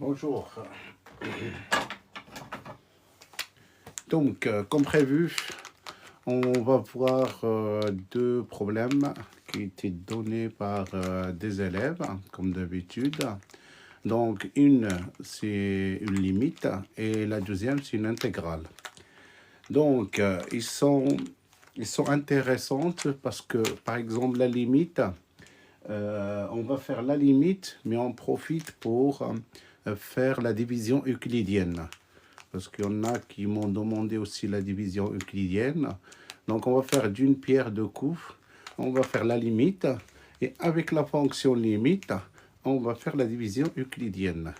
Bonjour. Donc, comme prévu, on va voir deux problèmes qui étaient donnés par des élèves, comme d'habitude. Donc, une, c'est une limite et la deuxième, c'est une intégrale. Donc, ils sont intéressantes parce que, par exemple, la limite, on va faire la limite, mais on profite pour faire la division euclidienne. Parce qu'il y en a qui m'ont demandé aussi la division euclidienne. Donc, on va faire d'une pierre deux coups. On va faire la limite. Et avec la fonction limite, on va faire la division euclidienne.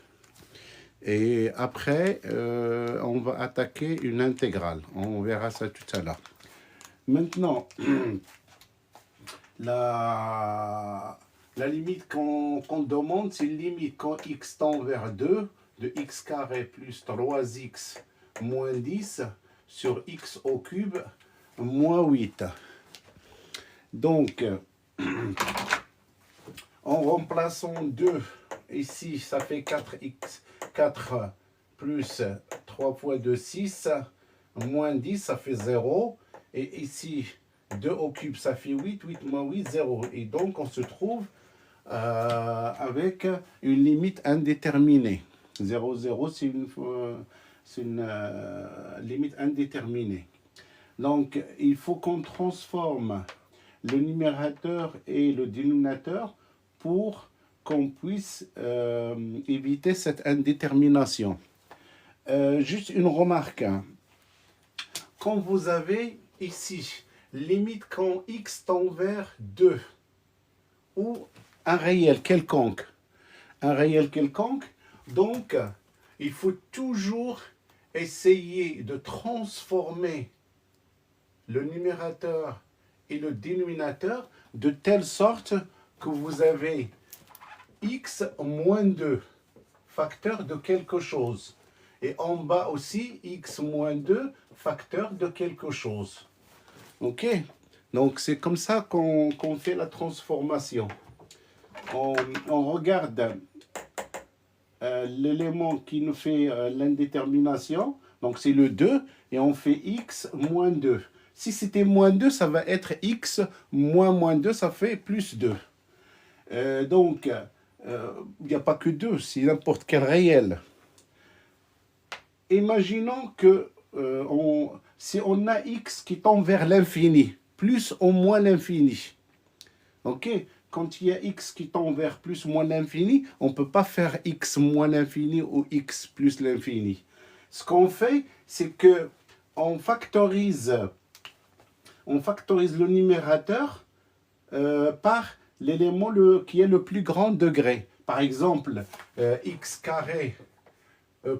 Et après, on va attaquer une intégrale. On verra ça tout à l'heure. Maintenant, la limite qu'on demande, c'est une limite quand x tend vers 2 de x carré plus 3x moins 10 sur x au cube moins 8. Donc, en remplaçant 2, ici, ça fait 4x, 4 plus 3 fois 2, 6, moins 10, ça fait 0. Et ici, 2 au cube, ça fait 8, 8 moins 8, 0. Et donc, on se trouve avec une limite indéterminée. 0, 0, c'est une limite indéterminée. Donc, il faut qu'on transforme le numérateur et le dénominateur pour qu'on puisse éviter cette indétermination. Juste une remarque. Quand vous avez ici limite quand x tend vers 2 ou un réel quelconque, donc il faut toujours essayer de transformer le numérateur et le dénominateur de telle sorte que vous avez x moins 2, facteur de quelque chose. Et en bas aussi, x moins 2, facteur de quelque chose. OK? Donc, c'est comme ça qu'on fait la transformation. On regarde l'élément qui nous fait l'indétermination. Donc, c'est le 2. Et on fait x moins 2. Si c'était moins 2, ça va être x moins 2, ça fait plus 2. Donc, il n'y a pas que 2, c'est n'importe quel réel. Imaginons que si on a x qui tend vers l'infini, plus ou moins l'infini, ok? Quand il y a x qui tend vers plus ou moins l'infini, on ne peut pas faire x moins l'infini ou x plus l'infini. Ce qu'on fait, c'est que on factorise le numérateur par l'élément qui est le plus grand degré. Par exemple, x carré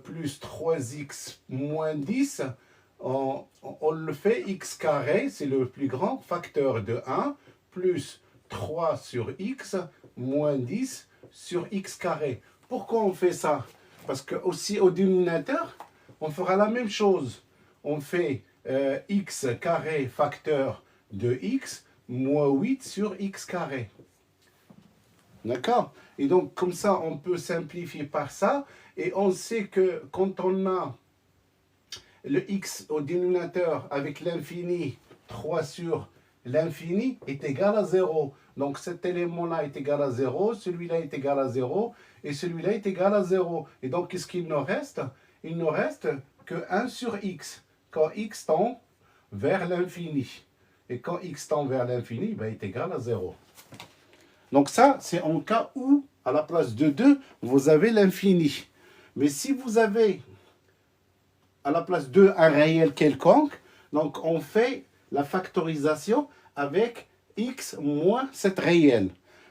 plus 3x moins 10, on le fait x carré, c'est le plus grand, facteur de 1, plus 3 sur x, moins 10 sur x carré. Pourquoi on fait ça? Parce que aussi au dénominateur, on fera la même chose. On fait x carré facteur de x, moins 8 sur x carré. D'accord? Et donc, comme ça, on peut simplifier par ça. Et on sait que quand on a le x au dénominateur avec l'infini, 3 sur l'infini est égal à 0. Donc, cet élément-là est égal à 0, celui-là est égal à 0, et celui-là est égal à 0. Et donc, qu'est-ce qu'il nous reste? Il ne reste que 1 sur x, quand x tend vers l'infini. Et quand x tend vers l'infini, ben, il est égal à 0. Donc ça, c'est en cas où, à la place de 2, vous avez l'infini. Mais si vous avez, à la place de un réel quelconque, donc on fait la factorisation avec x moins cet réel.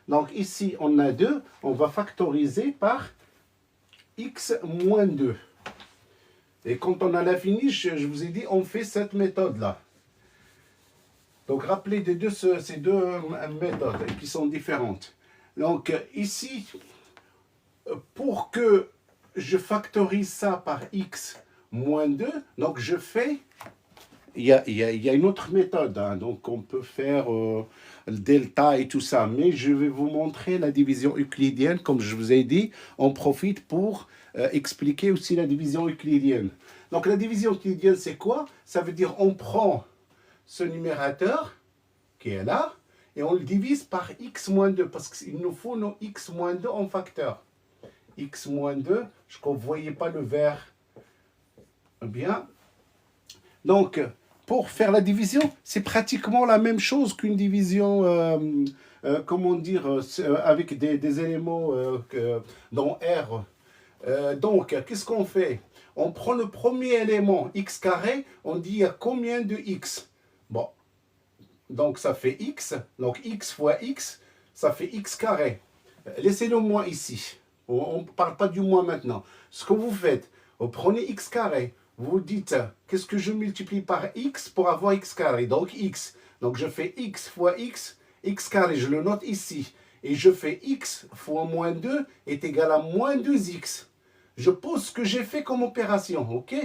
Donc ici, on a 2, on va factoriser par x moins 2. Et quand on a l'infini, je vous ai dit, on fait cette méthode-là. Donc, rappelez ces deux méthodes qui sont différentes. Donc, ici, pour que je factorise ça par x moins 2, donc je fais il y a une autre méthode, hein. Donc on peut faire le delta et tout ça, mais je vais vous montrer la division euclidienne. Comme je vous ai dit, on profite pour expliquer aussi la division euclidienne. Donc la division euclidienne, c'est quoi? Ça veut dire on prend ce numérateur qui est là et on le divise par x moins 2 parce qu'il nous faut nos x moins 2 en facteur. X moins 2, je ne voyais pas le vert bien. Donc, pour faire la division, c'est pratiquement la même chose qu'une division, comment dire, avec des éléments dans R. Donc, qu'est-ce qu'on fait? On prend le premier élément, x carré, on dit il y a combien de x? Bon, donc ça fait x, donc x fois x, ça fait x carré. Laissez le moins ici, on ne parle pas du moins maintenant. Ce que vous faites, vous prenez x carré, vous dites, qu'est-ce que je multiplie par x pour avoir x carré? Donc x. Donc je fais x fois x, x carré, je le note ici. Et je fais x fois moins 2 est égal à moins 2x. Je pose ce que j'ai fait comme opération, ok?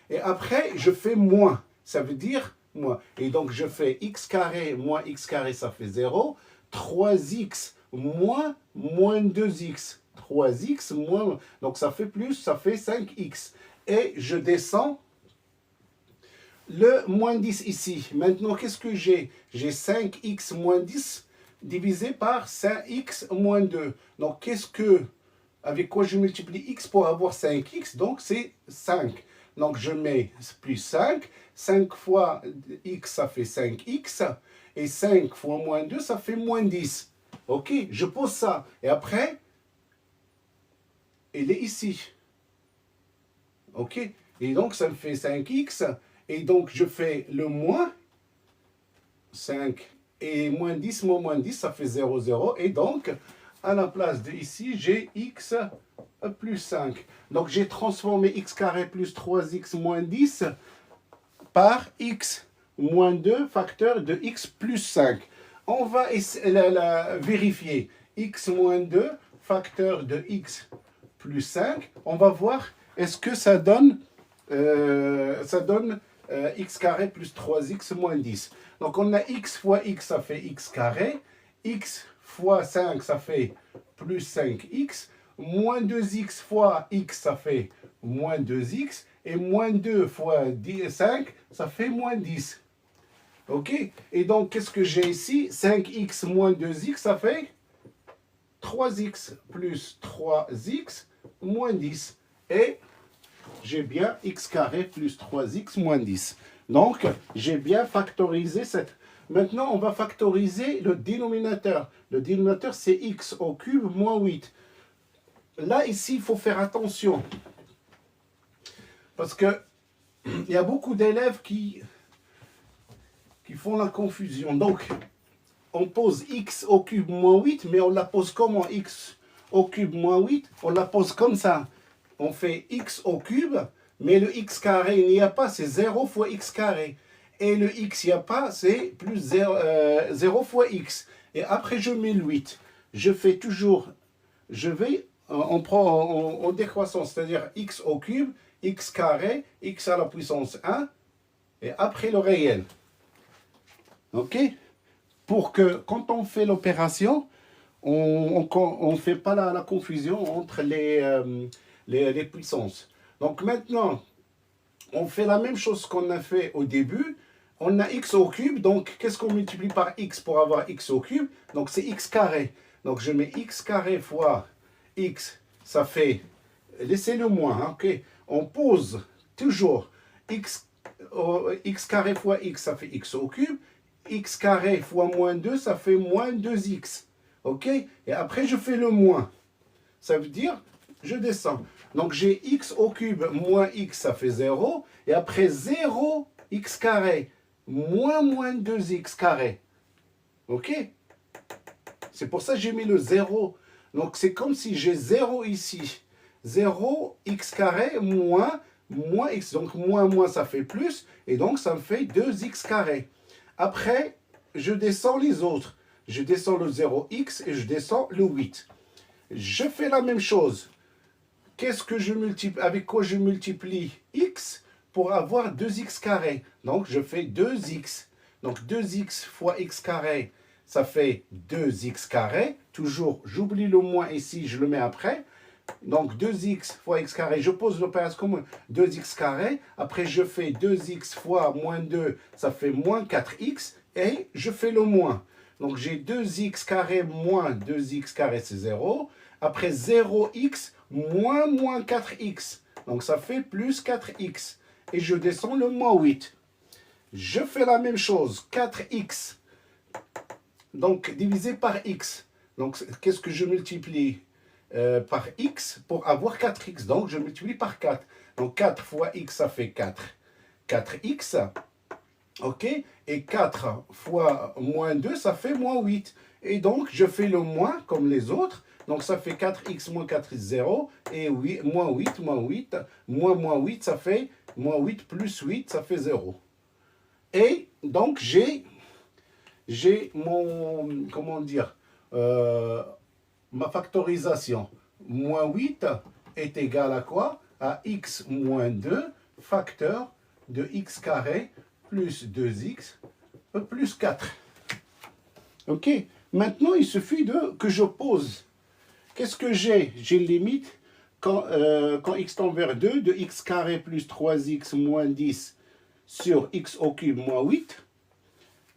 Et après, je fais moins. Ça veut dire moins. Et donc je fais x carré moins x carré, ça fait 0. 3x moins 2x. 3x moins, donc ça fait plus, ça fait 5x. Et je descends le moins 10 ici. Maintenant, qu'est-ce que j'ai? J'ai 5x moins 10 divisé par 5x moins 2. Donc, avec quoi je multiplie x pour avoir 5x? Donc, c'est 5. Donc, je mets plus 5. 5 fois x, ça fait 5x. Et 5 fois moins 2, ça fait moins 10. OK? Je pose ça. Et après, il est ici. OK? Et donc, ça me fait 5x. Et donc, je fais le moins. 5 et moins 10, moins 10, ça fait 0, 0. Et donc, à la place de ici, j'ai x plus 5. Donc, j'ai transformé x carré plus 3x moins 10 par x moins 2 facteur de x plus 5. On va vérifier. X moins 2 facteur de x plus 5. On va voir est-ce que ça donne x carré plus 3x moins 10. Donc on a x fois x, ça fait x carré. X fois 5, ça fait plus 5x. Moins 2x fois x, ça fait moins 2x. Et moins 2 fois 5, ça fait moins 10. OK? Et donc, qu'est-ce que j'ai ici? 5x moins 2x, ça fait 3x plus 3x moins 10. Et j'ai bien x carré plus 3x moins 10. Donc, j'ai bien factorisé cette... Maintenant, on va factoriser le dénominateur. Le dénominateur, c'est x au cube moins 8. Là, ici, il faut faire attention. Parce que il y a beaucoup d'élèves qui font la confusion. Donc, on pose x au cube moins 8, mais on la pose comment? X au cube moins 8, on la pose comme ça. On fait x au cube, mais le x carré, il n'y a pas, c'est 0 fois x carré. Et le x, il n'y a pas, c'est plus 0 fois x. Et après, je mets le 8. Je fais toujours, on prend en décroissance, c'est-à-dire x au cube, x carré, x à la puissance 1, et après le réel. OK? Pour que, quand on fait l'opération, on ne fait pas la confusion entre les puissances. Donc maintenant, on fait la même chose qu'on a fait au début. On a x au cube, donc qu'est-ce qu'on multiplie par x pour avoir x au cube? Donc c'est x carré. Donc je mets x carré fois x, ça fait, laissez le moins, hein, ok? On pose toujours x carré fois x, ça fait x au cube. X carré fois moins 2, ça fait moins 2x. OK? Et après, je fais le moins. Ça veut dire, je descends. Donc, j'ai x au cube moins x, ça fait 0. Et après, 0 x carré moins 2x carré. OK? C'est pour ça que j'ai mis le 0. Donc, c'est comme si j'ai 0 ici. 0 x carré moins x. Donc, moins, ça fait plus. Et donc, ça me fait 2x carré. Après, je descends les autres. Je descends le 0x et je descends le 8. Je fais la même chose. Qu'est-ce que je multiplie? Avec quoi je multiplie x pour avoir 2x carré. Donc, je fais 2x. Donc, 2x fois x carré, ça fait 2x carré. Toujours, j'oublie le moins ici, je le mets après. Donc, 2x fois x carré, je pose l'opération comme 2x carré. Après, je fais 2x fois moins 2, ça fait moins 4x. Et je fais le moins. Donc, j'ai 2x carré moins 2x carré, c'est 0. Après, 0x moins 4x. Donc, ça fait plus 4x. Et je descends le moins 8. Je fais la même chose. 4x. Donc, divisé par x. Donc, qu'est-ce que je multiplie par x pour avoir 4x? Donc, je multiplie par 4. Donc, 4 fois x, ça fait 4. 4x. OK? Et 4 fois moins 2, ça fait moins 8. Et donc, je fais le moins comme les autres. Donc, ça fait 4x moins 4, 0. Et 8, moins 8, moins 8, ça fait moins 8 plus 8, ça fait 0. Et donc, j'ai mon, comment dire, ma factorisation. Moins 8 est égal à quoi? À x moins 2 facteur de x carré plus 2x plus 4. OK? Maintenant, il suffit que je pose. Qu'est-ce que j'ai? J'ai limite quand x tend vers 2 de x carré plus 3x moins 10 sur x au cube moins 8.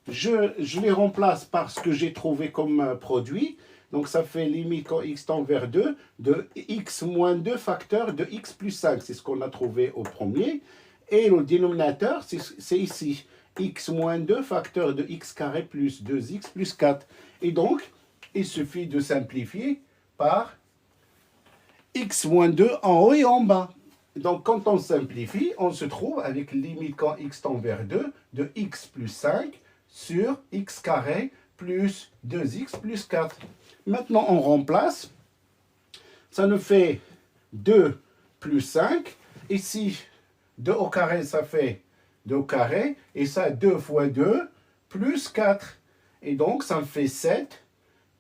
Je les remplace par ce que j'ai trouvé comme produit. Donc, ça fait limite quand x tend vers 2 de x moins 2 facteur de x plus 5. C'est ce qu'on a trouvé au premier. Et le dénominateur, c'est ici. X moins 2 facteur de x carré plus 2x plus 4. Et donc, il suffit de simplifier par x moins 2 en haut et en bas. Donc, quand on simplifie, on se trouve avec limite quand x tend vers 2 de x plus 5 sur x carré plus 2x plus 4. Maintenant, on remplace. Ça nous fait 2 plus 5. Ici, 2 au carré, ça fait 2 au carré. Et ça, 2 fois 2 plus 4. Et donc, ça me fait 7.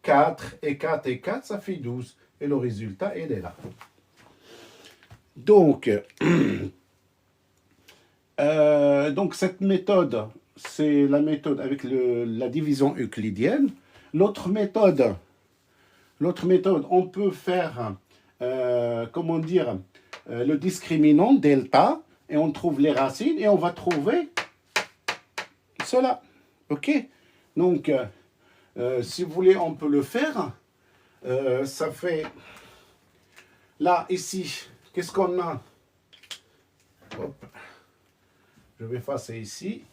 4 et 4 et 4, ça fait 12. Et le résultat, il est là. Donc, donc cette méthode, c'est la méthode avec la division euclidienne. L'autre méthode, on peut faire, comment dire, le discriminant delta, et on trouve les racines, et on va trouver cela. OK? Donc, si vous voulez, on peut le faire. Ça fait, là, ici, qu'est-ce qu'on a? Hop. Je vais effacer ici.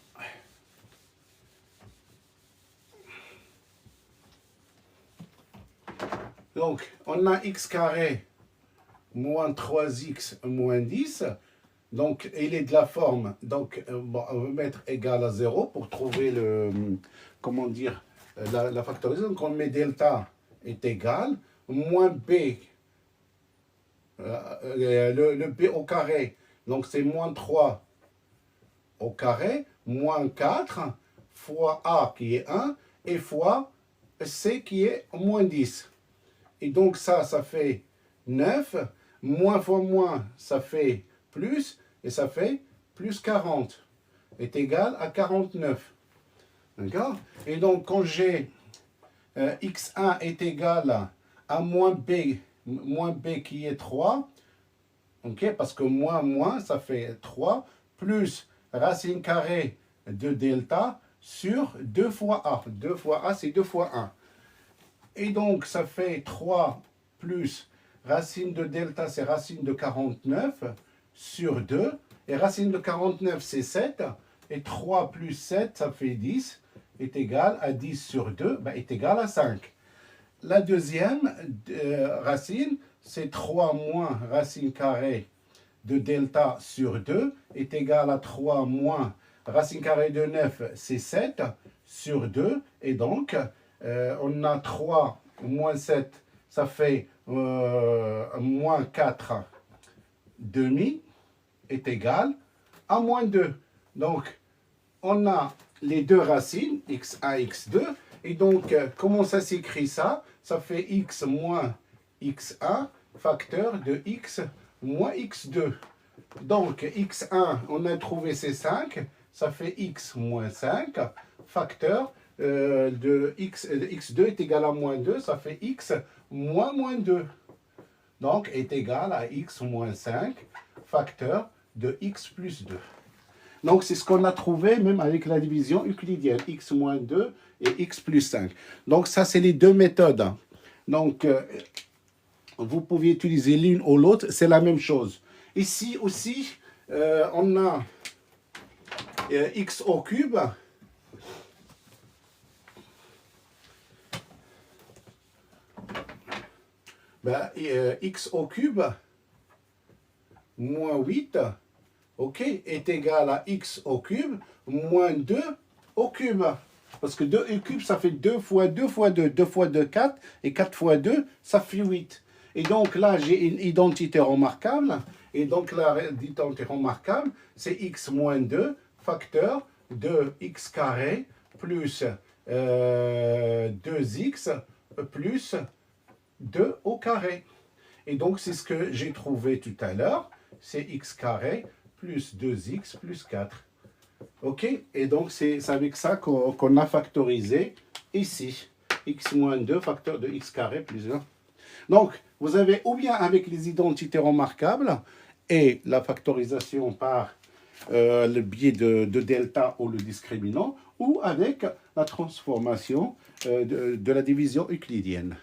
Donc, on a x carré moins 3x moins 10. Donc, il est de la forme. Donc, bon, on va mettre égal à 0 pour trouver le, comment dire, la factorisation. Donc, on met delta est égal, moins b, le b au carré, donc c'est moins 3 au carré, moins 4, fois a qui est 1, et fois c qui est moins 10. Et donc ça fait 9, moins fois moins, ça fait plus, et ça fait plus 40, est égal à 49. D'accord? Et donc quand j'ai x1 est égal à moins b qui est 3, ok, parce que moins, ça fait 3, plus racine carrée de delta sur 2 fois a. 2 fois a, c'est 2 fois 1. Et donc, ça fait 3 plus racine de delta, c'est racine de 49 sur 2. Et racine de 49, c'est 7. Et 3 plus 7, ça fait 10. Est égal à 10 sur 2, ben, est égal à 5. La deuxième racine, c'est 3 moins racine carrée de delta sur 2 est égal à 3 moins racine carrée de 9, c'est 7 sur 2. Et donc, on a 3 moins 7, ça fait moins 4 demi est égal à moins 2. Donc, on a les deux racines, x1, x2. Et donc, comment ça s'écrit ça? Ça fait x moins x1 facteur de x moins x2. Donc, x1, on a trouvé c'est 5. Ça fait x moins 5. Facteur de x2 est égal à moins 2. Ça fait x moins 2. Donc, est égal à x moins 5. Facteur de x plus 2. Donc, c'est ce qu'on a trouvé même avec la division euclidienne. X moins 2 et x plus 5. Donc, ça, c'est les deux méthodes. Donc, vous pouvez utiliser l'une ou l'autre. C'est la même chose. Ici aussi, on a x au cube. X au cube moins 8, ok, est égal à x au cube moins 2 au cube. Parce que 2 au cube, ça fait 2 fois 2 fois 2. 2 fois 2, 4. Et 4 fois 2, ça fait 8. Et donc là, j'ai une identité remarquable. Et donc l'identité remarquable, c'est x moins 2 facteur de x carré plus 2x plus 2 au carré. Et donc, c'est ce que j'ai trouvé tout à l'heure. C'est x carré plus 2x plus 4. OK? Et donc, c'est avec ça qu'on a factorisé ici. X moins 2 facteur de x carré plus 1. Donc, vous avez ou bien avec les identités remarquables et la factorisation par le biais de delta ou le discriminant, ou avec la transformation de la division euclidienne.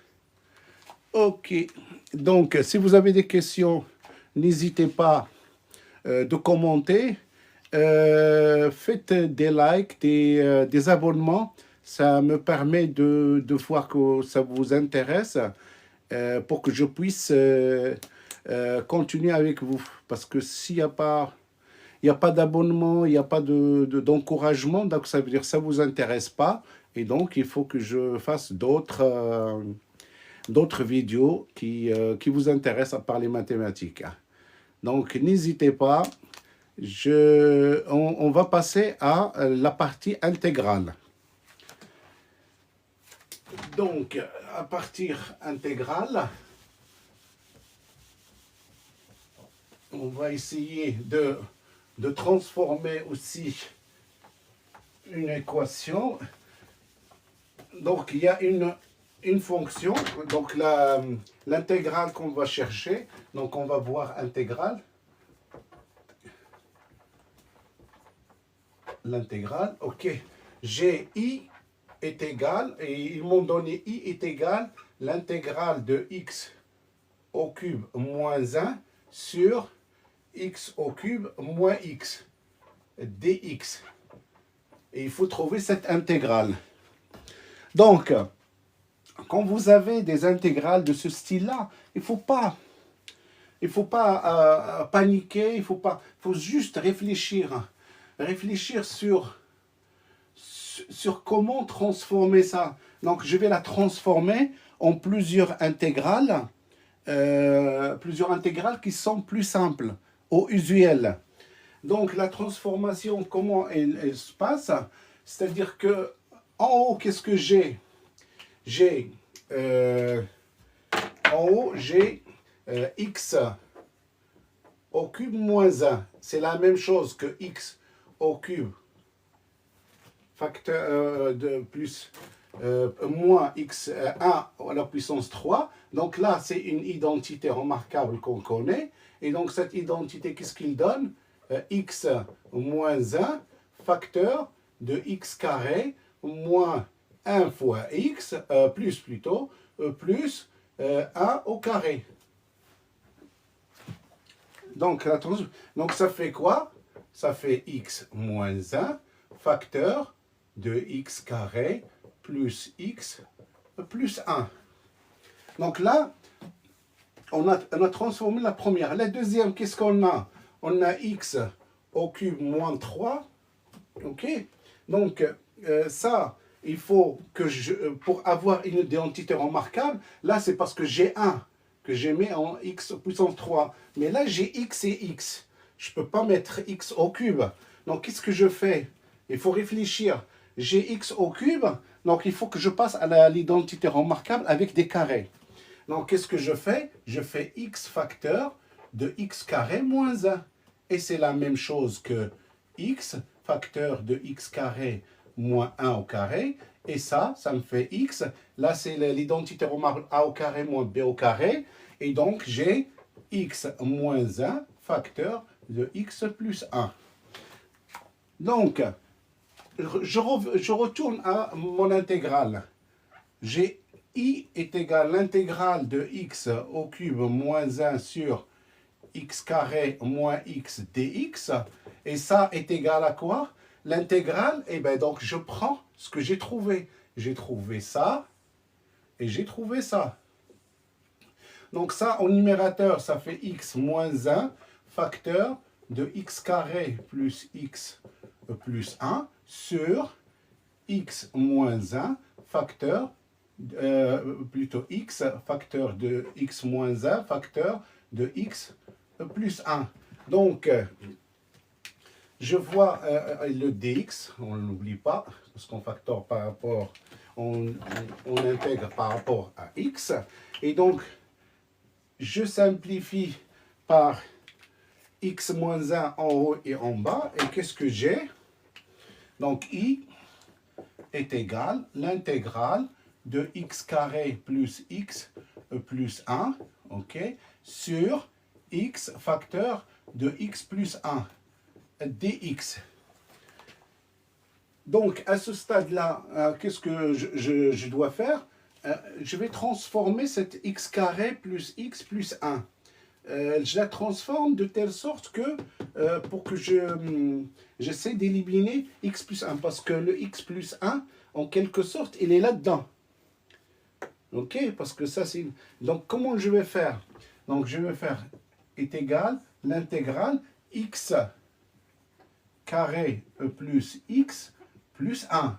OK. Donc, si vous avez des questions, n'hésitez pas de commenter. Faites des likes, des abonnements. Ça me permet de voir que ça vous intéresse pour que je puisse continuer avec vous. Parce que s'il n'y a pas... Il n'y a pas d'abonnement, il n'y a pas d'encouragement, donc ça veut dire que ça ne vous intéresse pas. Et donc, il faut que je fasse d'autres vidéos qui vous intéressent par les mathématiques. Donc, n'hésitez pas. On va passer à la partie intégrale. Donc, à partir intégrale, on va essayer de transformer aussi une équation. Donc, il y a une fonction, donc l'intégrale qu'on va chercher. Donc, on va voir intégrale. L'intégrale, ok. GI est égal, et ils m'ont donné I est égal l'intégrale de x au cube moins 1 sur x au cube moins x dx. Et il faut trouver cette intégrale. Donc, quand vous avez des intégrales de ce style-là, il faut pas paniquer, il faut juste réfléchir sur comment transformer ça. Donc, je vais la transformer en plusieurs intégrales qui sont plus simples, au usuel. Donc, la transformation, comment elle se passe? C'est-à-dire que en haut, qu'est-ce que j'ai? En haut, j'ai x au cube moins 1. C'est la même chose que x au cube facteur de plus moins x1 à la puissance 3. Donc là, c'est une identité remarquable qu'on connaît. Et donc, cette identité, qu'est-ce qu'il donne? X moins 1 facteur de x carré moins 1 fois x, plus plutôt, plus 1 au carré. Donc, ça fait quoi? Ça fait x moins 1 facteur de x carré plus x plus 1. Donc là, on a transformé la première. La deuxième, qu'est-ce qu'on a? On a x au cube moins 3. OK? Donc, ça, il faut que pour avoir une identité remarquable, là, c'est parce que j'ai 1 que j'ai mis en x puissance 3. Mais là, j'ai x et x. Je ne peux pas mettre x au cube. Donc, qu'est-ce que je fais? Il faut réfléchir. J'ai x au cube, donc il faut que je passe à l'identité remarquable avec des carrés. Donc, qu'est-ce que je fais? Je fais x facteur de x carré moins 1. et c'est la même chose que x, facteur de x carré moins 1 au carré, et ça me fait x. Là, c'est l'identité remarquable a au carré moins b au carré, et donc j'ai x moins 1 facteur de x plus 1. Donc, je retourne à mon intégrale. J'ai I est égal à l'intégrale de x au cube moins 1 sur x carré moins x dx. Et ça est égal à quoi? L'intégrale, eh bien donc je prends ce que j'ai trouvé. J'ai trouvé ça et j'ai trouvé ça. Donc ça, au numérateur, ça fait x moins 1 facteur de x carré plus x plus 1 sur x moins 1 facteur, plutôt x facteur de x moins 1 facteur de x plus 1. Donc, je vois le dx, on ne l'oublie pas, parce qu'on facteur par rapport, on intègre par rapport à x. Et donc, je simplifie par x moins 1 en haut et en bas. Et qu'est-ce que j'ai? Donc, i est égal à l'intégrale de x carré plus x plus 1, ok, sur x facteur de x plus 1 dx. Donc, à ce stade-là, qu'est-ce que je dois faire? Je vais transformer cette x carré plus x plus 1. Je la transforme de telle sorte que, pour que j'essaie d'éliminer x plus 1, parce que le x plus 1, en quelque sorte, il est là-dedans. Ok? Parce que ça, c'est... Donc, comment je vais faire? Donc, je vais faire est égal l'intégrale x carré plus x plus 1.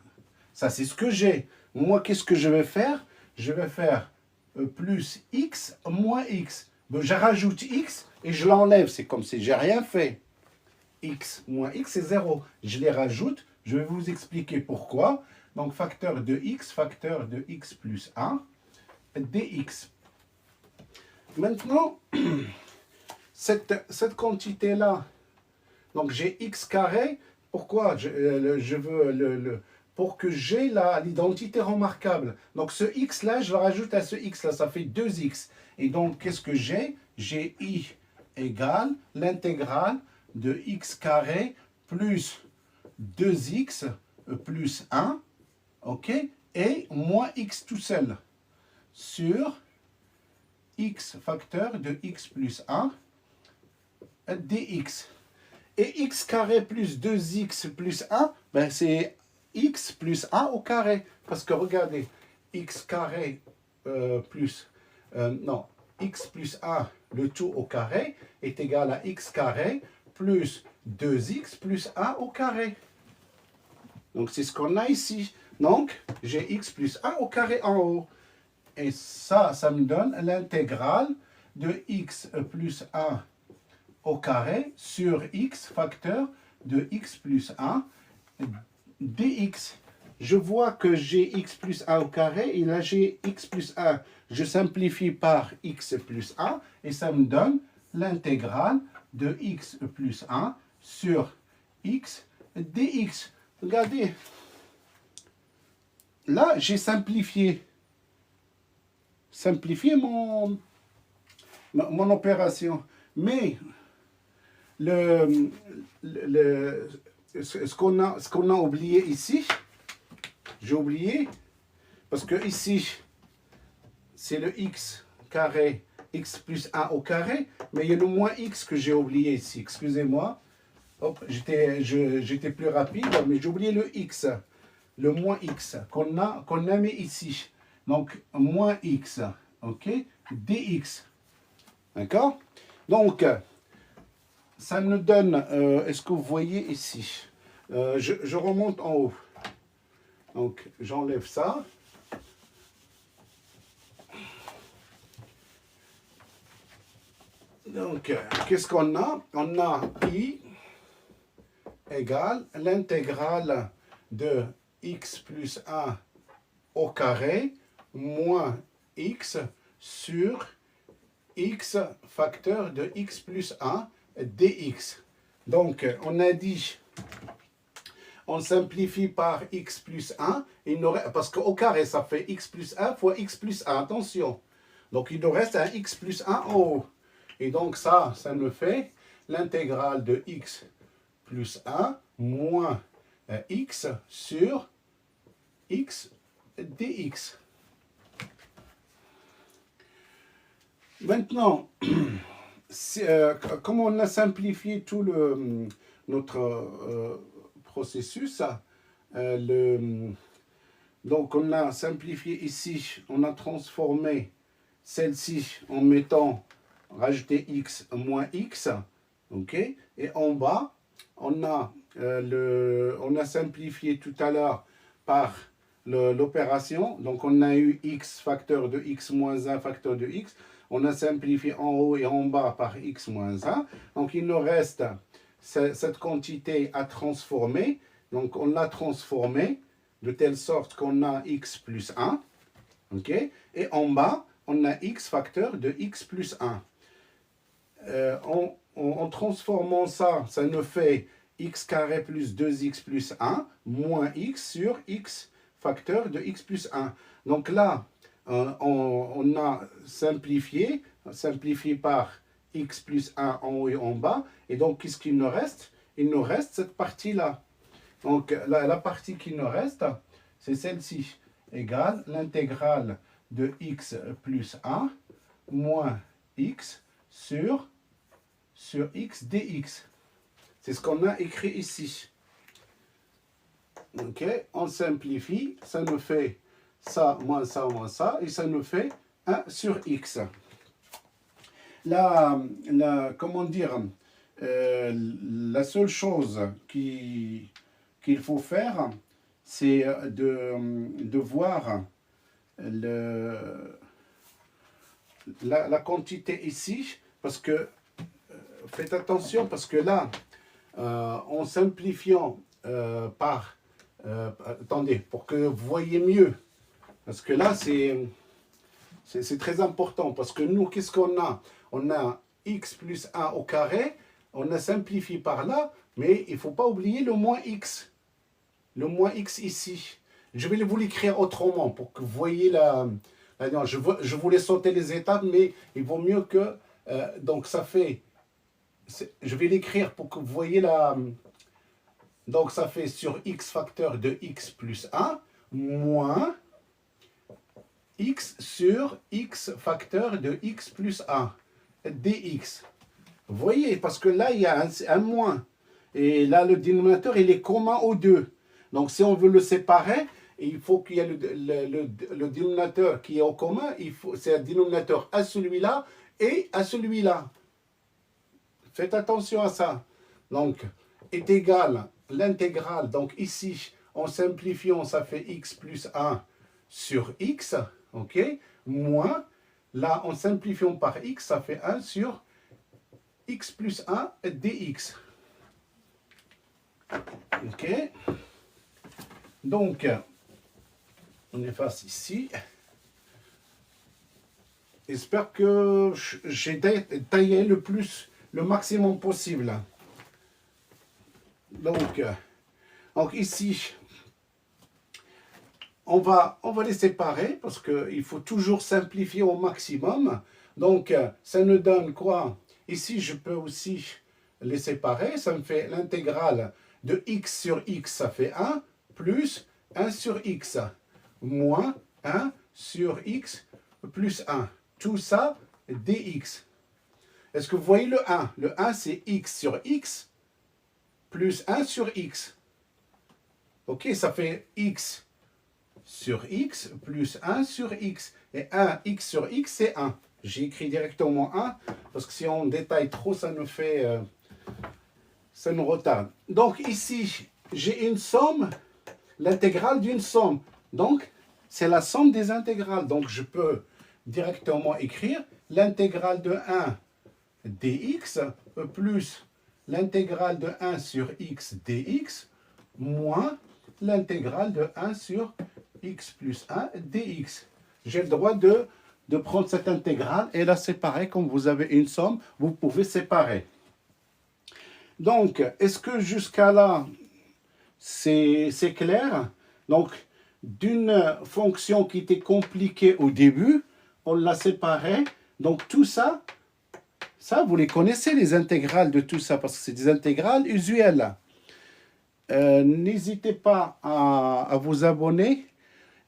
Ça, c'est ce que j'ai. Moi, qu'est-ce que je vais faire? Je vais faire plus x moins x. Ben, je rajoute x et je l'enlève. C'est comme si j'ai rien fait. X moins x, c'est 0. Je les rajoute. Je vais vous expliquer pourquoi. Donc, facteur de x plus 1 dx. Maintenant, cette quantité-là, donc j'ai x carré. Pourquoi je veux pour que j'ai l'identité remarquable. Donc ce x-là, je le rajoute à ce x-là, ça fait 2x. Et donc, qu'est-ce que j'ai? J'ai i égale l'intégrale de x carré plus 2x plus 1, ok, et moins x tout seul, sur x facteur de x plus 1 dx. Et x carré plus 2x plus 1, ben c'est x plus 1 au carré. Parce que regardez, x carré plus... non, x plus 1, le tout au carré, est égal à x carré plus 2x plus 1 au carré. Donc c'est ce qu'on a ici. Donc, j'ai x plus 1 au carré en haut. Et ça me donne l'intégrale de x plus 1 au carré sur x facteur de x plus 1 dx. Je vois que j'ai x plus 1 au carré et là j'ai x plus 1. Je simplifie par x plus 1 et ça me donne l'intégrale de x plus 1 sur x dx. Regardez, là j'ai simplifié mon opération. Mais ce qu'on a oublié ici, j'ai oublié, parce que ici, c'est le x carré, x plus 1 au carré, mais il y a le moins x que j'ai oublié ici. Excusez-moi, hop, j'étais plus rapide, mais j'ai oublié le x, le moins x qu'on a mis ici. Donc, moins x, ok, dx. D'accord? Donc, ça nous donne, est-ce que vous voyez ici? Je remonte en haut. Donc, j'enlève ça. Donc, qu'est-ce qu'on a? On a i égale l'intégrale de x plus 1 au carré moins x sur x facteur de x plus 1 dx. Donc, on a dit, on simplifie par x plus 1, parce qu'au carré, ça fait x plus 1 fois x plus 1, attention. Donc, il nous reste un x plus 1 en haut. Et donc, ça nous fait l'intégrale de x plus 1 moins x sur x dx. Maintenant, comme on a simplifié tout notre processus, donc on a simplifié ici, on a transformé celle-ci en mettant, rajouter x moins x, ok, et en bas, on a simplifié tout à l'heure par l'opération, donc on a eu x facteur de x moins 1 facteur de x, on a simplifié en haut et en bas par x moins 1, donc il nous reste cette quantité à transformer, donc on l'a transformée de telle sorte qu'on a x plus 1, ok, et en bas, on a x facteur de x plus 1. En transformant ça, ça nous fait x carré plus 2x plus 1 moins x sur x facteur de x plus 1. Donc là, on a simplifié par x plus 1 en haut et en bas. Et donc, qu'est-ce qu'il nous reste? Il nous reste cette partie-là. Donc, la partie qui nous reste, c'est celle-ci, égale l'intégrale de x plus 1 moins x sur x dx. C'est ce qu'on a écrit ici. Ok, on simplifie, ça nous fait ça, moins ça, et ça nous fait 1 sur x. Comment dire, la seule chose qu'il faut faire, c'est de voir la quantité ici, parce que, faites attention, parce que là, en simplifiant par... attendez, pour que vous voyez mieux, parce que là, c'est très important, parce que nous, qu'est-ce qu'on a? On a x plus 1 au carré, on a simplifié par là, mais il ne faut pas oublier le moins x. Le moins x ici. Je vais vous l'écrire autrement, pour que vous voyez je voulais sauter les étapes, mais il vaut mieux que... donc, ça fait... Je vais l'écrire pour que vous voyez donc, ça fait sur x facteur de x plus 1 moins x sur x facteur de x plus 1 dx. Vous voyez, parce que là, il y a un moins. Et là, le dénominateur, il est commun aux deux. Donc, si on veut le séparer, il faut qu'il y ait le dénominateur qui est au commun. C'est un dénominateur à celui-là et à celui-là. Faites attention à ça. Donc, est égal l'intégrale. Donc, ici, en simplifiant, ça fait x plus 1 sur x. OK? Moins, là, en simplifiant par x, ça fait 1 sur x plus 1 dx. OK? Donc, on efface ici. J'espère que j'ai détaillé le maximum possible. Donc ici, on va les séparer parce qu'il faut toujours simplifier au maximum. Donc, ça nous donne quoi? Ici, je peux aussi les séparer. Ça me fait l'intégrale de x sur x, ça fait 1, plus 1 sur x, moins 1 sur x plus 1. Tout ça, dx. Est-ce que vous voyez le 1? Le 1, c'est x sur x plus 1 sur x. Ok, ça fait x sur x plus 1 sur x. Et 1, x sur x, c'est 1. J'ai écrit directement 1, parce que si on détaille trop, ça nous fait... ça nous retarde. Donc ici, j'ai une somme, l'intégrale d'une somme. Donc, c'est la somme des intégrales. Donc, je peux directement écrire l'intégrale de 1 dx plus l'intégrale de 1 sur x dx moins l'intégrale de 1 sur x plus 1 dx. J'ai le droit de prendre cette intégrale et la séparer. Comme vous avez une somme, vous pouvez séparer. Donc, est-ce que jusqu'à là, c'est clair? Donc, d'une fonction qui était compliquée au début, on l'a séparée. Donc, tout ça, vous les connaissez, les intégrales de tout ça, parce que c'est des intégrales usuelles. N'hésitez pas à vous abonner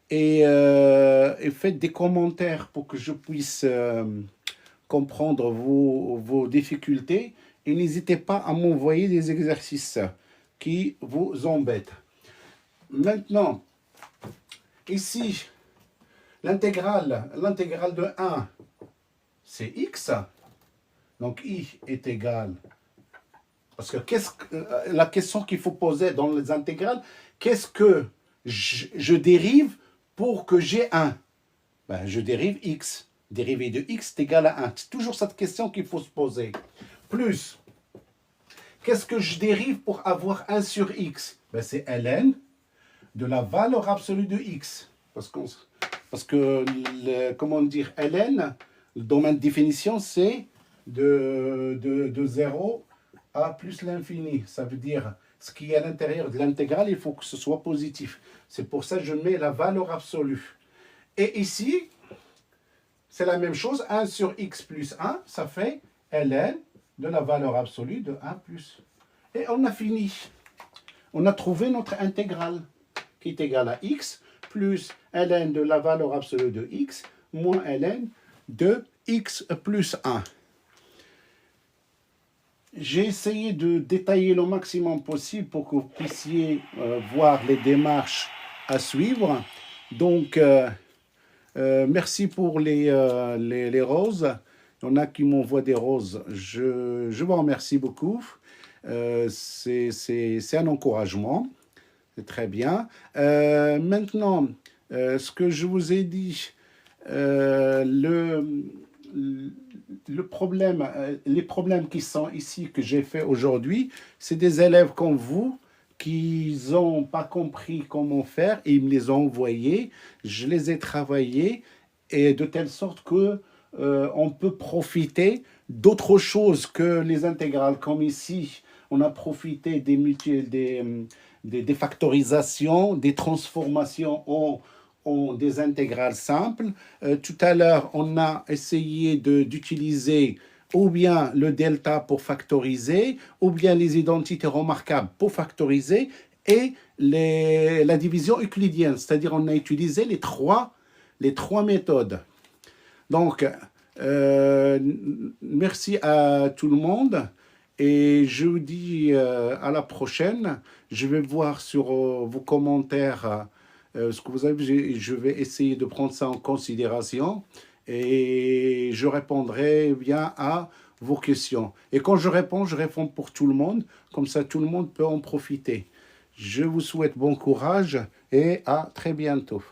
et faites des commentaires pour que je puisse comprendre vos difficultés. Et n'hésitez pas à m'envoyer des exercices qui vous embêtent. Maintenant, ici, l'intégrale de 1, c'est x. Donc, i est égal. Parce que la question qu'il faut poser dans les intégrales, qu'est-ce que je dérive pour que j'ai 1? Ben, je dérive x. Dérivée de x est égal à 1. C'est toujours cette question qu'il faut se poser. Plus, qu'est-ce que je dérive pour avoir 1 sur x? Ben, c'est ln de la valeur absolue de x. Parce que comment dire, ln, le domaine de définition, c'est de 0 à plus l'infini. Ça veut dire, ce qui est à l'intérieur de l'intégrale, il faut que ce soit positif. C'est pour ça que je mets la valeur absolue. Et ici, c'est la même chose. 1 sur x plus 1, ça fait ln de la valeur absolue de 1 plus. Et on a fini. On a trouvé notre intégrale qui est égale à x plus ln de la valeur absolue de x moins ln de x plus 1. J'ai essayé de détailler le maximum possible pour que vous puissiez voir les démarches à suivre. Donc, merci pour les roses. Il y en a qui m'envoient des roses. Je vous remercie beaucoup. C'est un encouragement. C'est très bien. Maintenant, ce que je vous ai dit, les problèmes qui sont ici, que j'ai fait aujourd'hui, c'est des élèves comme vous qui n'ont pas compris comment faire et ils me les ont envoyés. Je les ai travaillés et de telle sorte que on peut profiter d'autre chose que les intégrales. Comme ici, on a profité des factorisations, des transformations en des intégrales simples. Tout à l'heure, on a essayé d'utiliser ou bien le delta pour factoriser, ou bien les identités remarquables pour factoriser, et la division euclidienne, c'est-à-dire on a utilisé les trois méthodes. Donc, merci à tout le monde, et je vous dis à la prochaine. Je vais voir sur vos commentaires ce que vous avez vu. Je vais essayer de prendre ça en considération et je répondrai bien à vos questions. Et quand je réponds pour tout le monde, comme ça tout le monde peut en profiter. Je vous souhaite bon courage et à très bientôt.